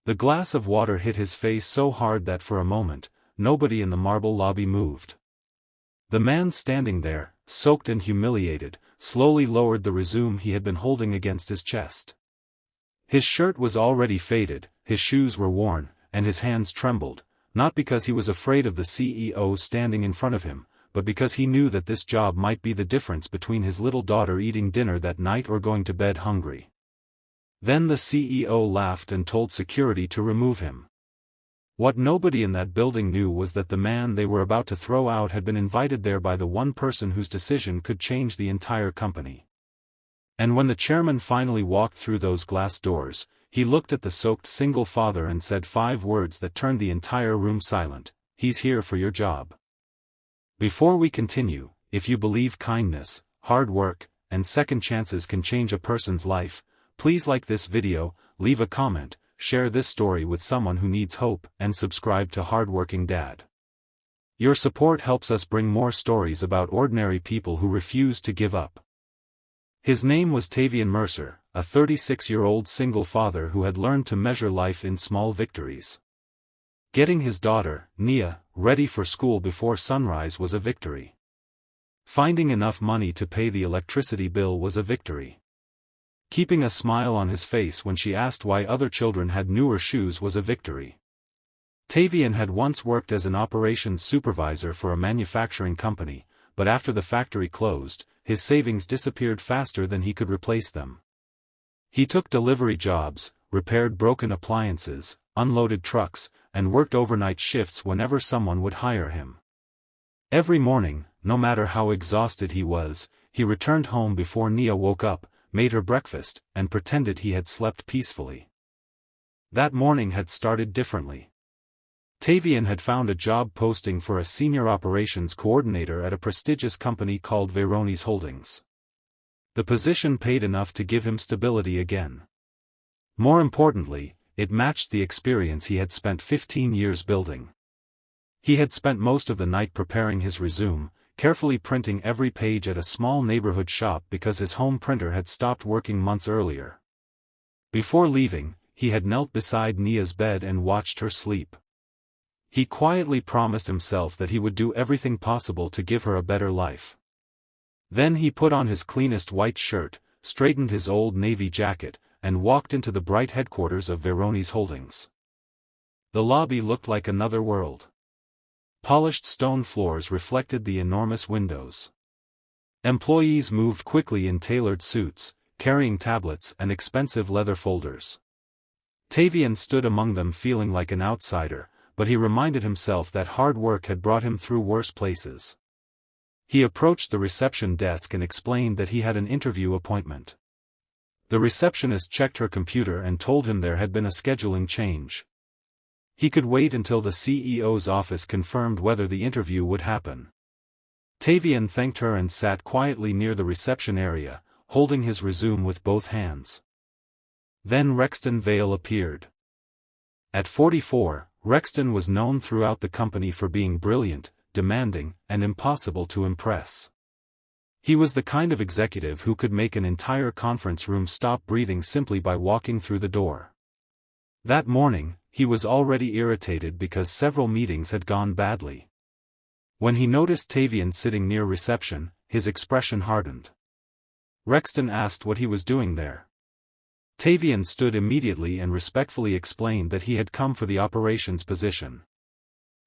The glass of water hit his face so hard that for a moment, nobody in the marble lobby moved. The man standing there, soaked and humiliated, slowly lowered the resume he had been holding against his chest. His shirt was already faded, his shoes were worn, and his hands trembled, not because he was afraid of the CEO standing in front of him, but because he knew that this job might be the difference between his little daughter eating dinner that night or going to bed hungry. Then the CEO laughed and told security to remove him. What nobody in that building knew was that the man they were about to throw out had been invited there by the one person whose decision could change the entire company. And when the chairman finally walked through those glass doors, he looked at the soaked single father and said 5 words that turned the entire room silent: "He's here for your job." Before we continue, if you believe kindness, hard work, and second chances can change a person's life, please like this video, leave a comment, share this story with someone who needs hope, and subscribe to Hardworking Dad. Your support helps us bring more stories about ordinary people who refuse to give up. His name was Tavian Mercer, a 36-year-old single father who had learned to measure life in small victories. Getting his daughter, Nia, ready for school before sunrise was a victory. Finding enough money to pay the electricity bill was a victory. Keeping a smile on his face when she asked why other children had newer shoes was a victory. Tavian had once worked as an operations supervisor for a manufacturing company, but after the factory closed, his savings disappeared faster than he could replace them. He took delivery jobs, repaired broken appliances, unloaded trucks, and worked overnight shifts whenever someone would hire him. Every morning, no matter how exhausted he was, he returned home before Nia woke up, made her breakfast, and pretended he had slept peacefully. That morning had started differently. Tavian had found a job posting for a senior operations coordinator at a prestigious company called Veronese Holdings. The position paid enough to give him stability again. More importantly, it matched the experience he had spent 15 years building. He had spent most of the night preparing his resume, carefully printing every page at a small neighborhood shop because his home printer had stopped working months earlier. Before leaving, he had knelt beside Nia's bed and watched her sleep. He quietly promised himself that he would do everything possible to give her a better life. Then he put on his cleanest white shirt, straightened his old navy jacket, and walked into the bright headquarters of Veronese Holdings. The lobby looked like another world. Polished stone floors reflected the enormous windows. Employees moved quickly in tailored suits, carrying tablets and expensive leather folders. Tavian stood among them feeling like an outsider, but he reminded himself that hard work had brought him through worse places. He approached the reception desk and explained that he had an interview appointment. The receptionist checked her computer and told him there had been a scheduling change. He could wait until the CEO's office confirmed whether the interview would happen. Tavian thanked her and sat quietly near the reception area, holding his resume with both hands. Then Rexton Vale appeared. At 44, Rexton was known throughout the company for being brilliant, demanding, and impossible to impress. He was the kind of executive who could make an entire conference room stop breathing simply by walking through the door. That morning, he was already irritated because several meetings had gone badly. When he noticed Tavian sitting near reception, his expression hardened. Rexton asked what he was doing there. Tavian stood immediately and respectfully explained that he had come for the operations position.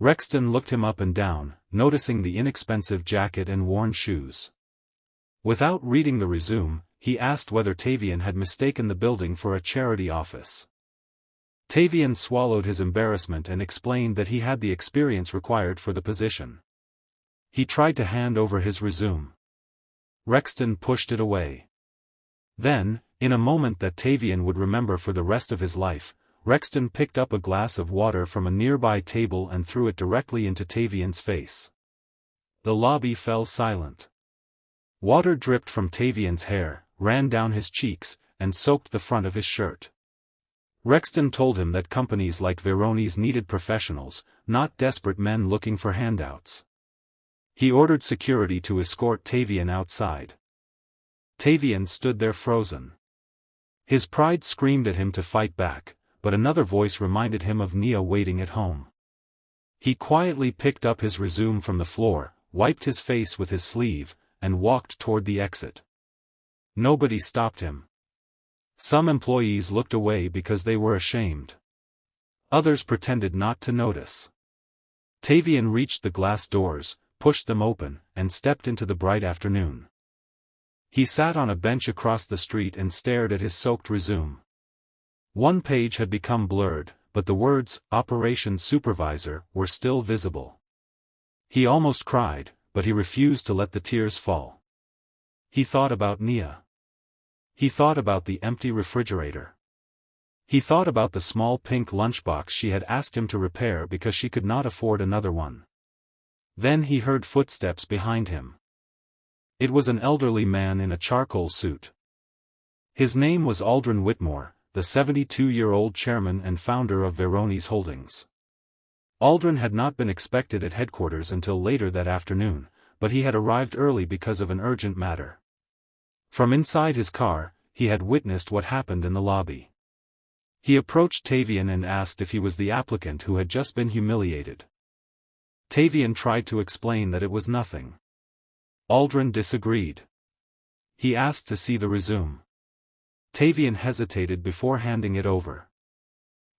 Rexton looked him up and down, noticing the inexpensive jacket and worn shoes. Without reading the resume, he asked whether Tavian had mistaken the building for a charity office. Tavian swallowed his embarrassment and explained that he had the experience required for the position. He tried to hand over his resume. Rexton pushed it away. Then, in a moment that Tavian would remember for the rest of his life, Rexton picked up a glass of water from a nearby table and threw it directly into Tavian's face. The lobby fell silent. Water dripped from Tavian's hair, ran down his cheeks, and soaked the front of his shirt. Rexton told him that companies like Veronese needed professionals, not desperate men looking for handouts. He ordered security to escort Tavian outside. Tavian stood there frozen. His pride screamed at him to fight back, but another voice reminded him of Nia waiting at home. He quietly picked up his resume from the floor, wiped his face with his sleeve, and walked toward the exit. Nobody stopped him. Some employees looked away because they were ashamed. Others pretended not to notice. Tavian reached the glass doors, pushed them open, and stepped into the bright afternoon. He sat on a bench across the street and stared at his soaked resume. One page had become blurred, but the words, "Operations Supervisor," were still visible. He almost cried, but he refused to let the tears fall. He thought about Nia. He thought about the empty refrigerator. He thought about the small pink lunchbox she had asked him to repair because she could not afford another one. Then he heard footsteps behind him. It was an elderly man in a charcoal suit. His name was Aldrin Whitmore, the 72-year-old chairman and founder of Veronese Holdings. Aldrin had not been expected at headquarters until later that afternoon, but he had arrived early because of an urgent matter. From inside his car, he had witnessed what happened in the lobby. He approached Tavian and asked if he was the applicant who had just been humiliated. Tavian tried to explain that it was nothing. Aldrin disagreed. He asked to see the resume. Tavian hesitated before handing it over.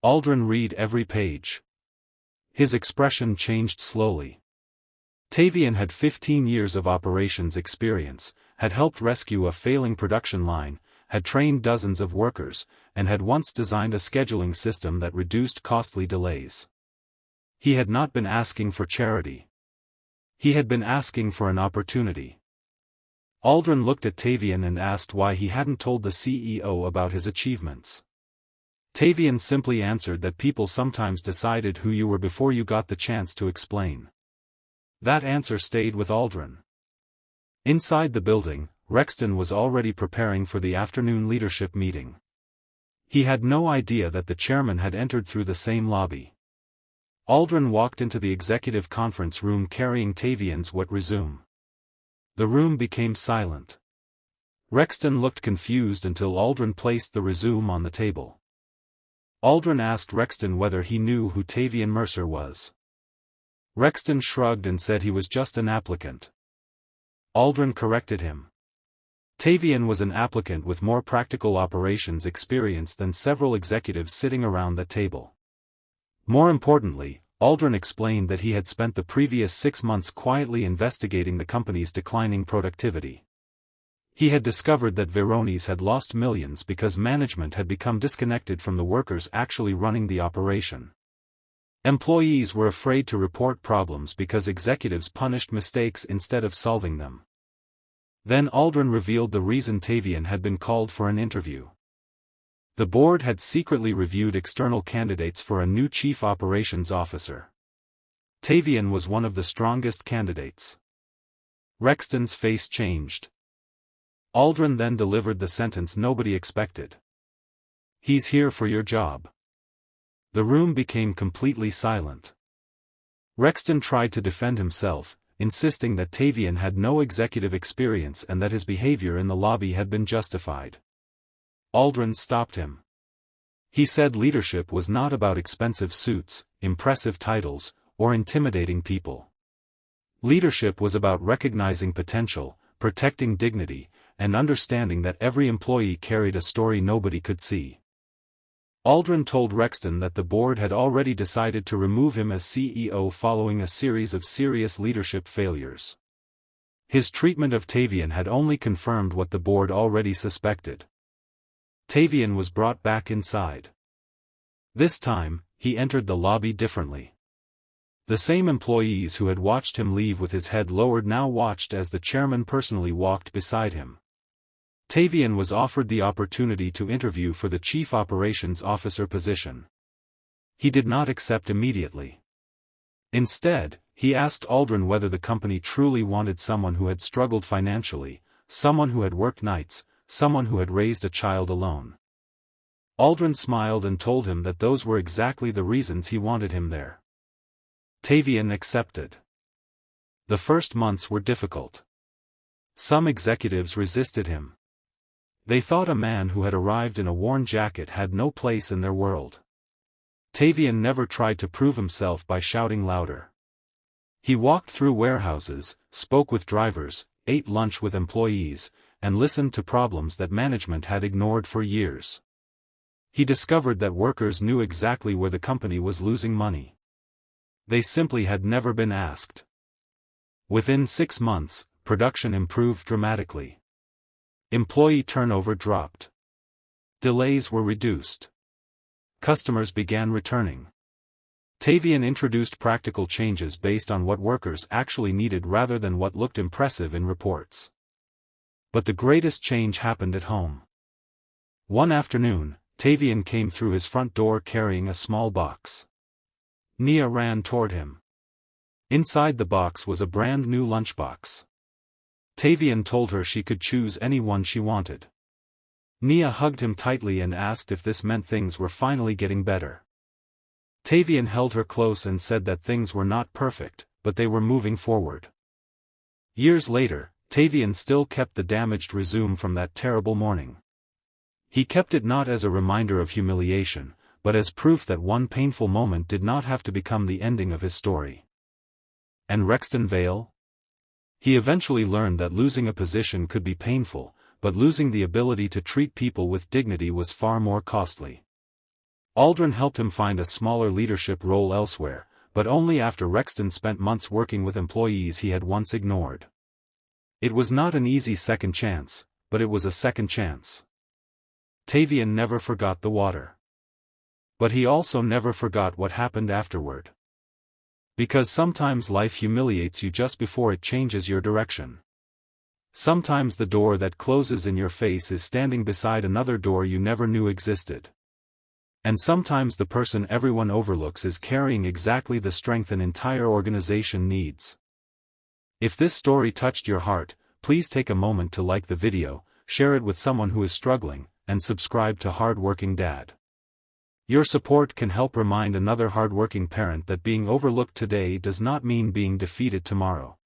Aldrin read every page. His expression changed slowly. Tavian had 15 years of operations experience, had helped rescue a failing production line, had trained dozens of workers, and had once designed a scheduling system that reduced costly delays. He had not been asking for charity. He had been asking for an opportunity. Aldrin looked at Tavian and asked why he hadn't told the CEO about his achievements. Tavian simply answered that people sometimes decided who you were before you got the chance to explain. That answer stayed with Aldrin. Inside the building, Rexton was already preparing for the afternoon leadership meeting. He had no idea that the chairman had entered through the same lobby. Aldrin walked into the executive conference room carrying Tavian's wet resume. The room became silent. Rexton looked confused until Aldrin placed the resume on the table. Aldrin asked Rexton whether he knew who Tavian Mercer was. Rexton shrugged and said he was just an applicant. Aldrin corrected him. Tavian was an applicant with more practical operations experience than several executives sitting around that table. More importantly, Aldrin explained that he had spent the previous 6 months quietly investigating the company's declining productivity. He had discovered that Veronese had lost millions because management had become disconnected from the workers actually running the operation. Employees were afraid to report problems because executives punished mistakes instead of solving them. Then Aldrin revealed the reason Tavian had been called for an interview. The board had secretly reviewed external candidates for a new chief operations officer. Tavian was one of the strongest candidates. Rexton's face changed. Aldrin then delivered the sentence nobody expected. "He's here for your job." The room became completely silent. Rexton tried to defend himself, insisting that Tavian had no executive experience and that his behavior in the lobby had been justified. Aldrin stopped him. He said leadership was not about expensive suits, impressive titles, or intimidating people. Leadership was about recognizing potential, protecting dignity, and understanding that every employee carried a story nobody could see. Aldrin told Rexton that the board had already decided to remove him as CEO following a series of serious leadership failures. His treatment of Tavian had only confirmed what the board already suspected. Tavian was brought back inside. This time, he entered the lobby differently. The same employees who had watched him leave with his head lowered now watched as the chairman personally walked beside him. Tavian was offered the opportunity to interview for the Chief Operations Officer position. He did not accept immediately. Instead, he asked Aldrin whether the company truly wanted someone who had struggled financially, someone who had worked nights, someone who had raised a child alone. Aldrin smiled and told him that those were exactly the reasons he wanted him there. Tavian accepted. The first months were difficult. Some executives resisted him. They thought a man who had arrived in a worn jacket had no place in their world. Tavian never tried to prove himself by shouting louder. He walked through warehouses, spoke with drivers, ate lunch with employees, and listened to problems that management had ignored for years. He discovered that workers knew exactly where the company was losing money. They simply had never been asked. Within 6 months, production improved dramatically. Employee turnover dropped. Delays were reduced. Customers began returning. Tavian introduced practical changes based on what workers actually needed rather than what looked impressive in reports. But the greatest change happened at home. One afternoon, Tavian came through his front door carrying a small box. Nia ran toward him. Inside the box was a brand new lunchbox. Tavian told her she could choose any one she wanted. Nia hugged him tightly and asked if this meant things were finally getting better. Tavian held her close and said that things were not perfect, but they were moving forward. Years later, Tavian still kept the damaged resume from that terrible morning. He kept it not as a reminder of humiliation, but as proof that one painful moment did not have to become the ending of his story. And Rexton Vale? He eventually learned that losing a position could be painful, but losing the ability to treat people with dignity was far more costly. Aldrin helped him find a smaller leadership role elsewhere, but only after Rexton spent months working with employees he had once ignored. It was not an easy second chance, but it was a second chance. Tavian never forgot the water. But he also never forgot what happened afterward. Because sometimes life humiliates you just before it changes your direction. Sometimes the door that closes in your face is standing beside another door you never knew existed. And sometimes the person everyone overlooks is carrying exactly the strength an entire organization needs. If this story touched your heart, please take a moment to like the video, share it with someone who is struggling, and subscribe to Hardworking Dad. Your support can help remind another hardworking parent that being overlooked today does not mean being defeated tomorrow.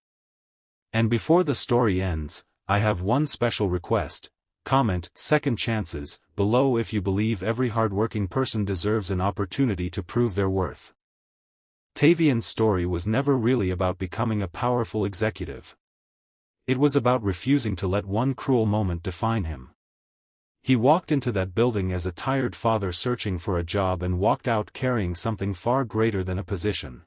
And before the story ends, I have one special request. Comment "second chances" below if you believe every hardworking person deserves an opportunity to prove their worth. Tavian's story was never really about becoming a powerful executive. It was about refusing to let one cruel moment define him. He walked into that building as a tired father searching for a job and walked out carrying something far greater than a position.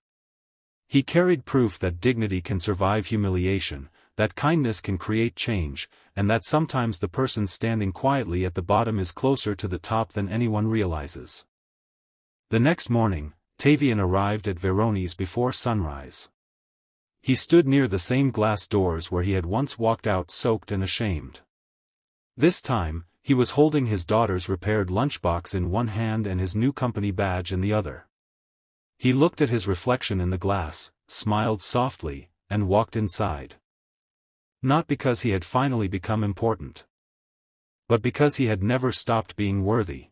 He carried proof that dignity can survive humiliation, that kindness can create change, and that sometimes the person standing quietly at the bottom is closer to the top than anyone realizes. The next morning, Tavian arrived at Verone's before sunrise. He stood near the same glass doors where he had once walked out soaked and ashamed. This time, he was holding his daughter's repaired lunchbox in one hand and his new company badge in the other. He looked at his reflection in the glass, smiled softly, and walked inside. Not because he had finally become important, but because he had never stopped being worthy.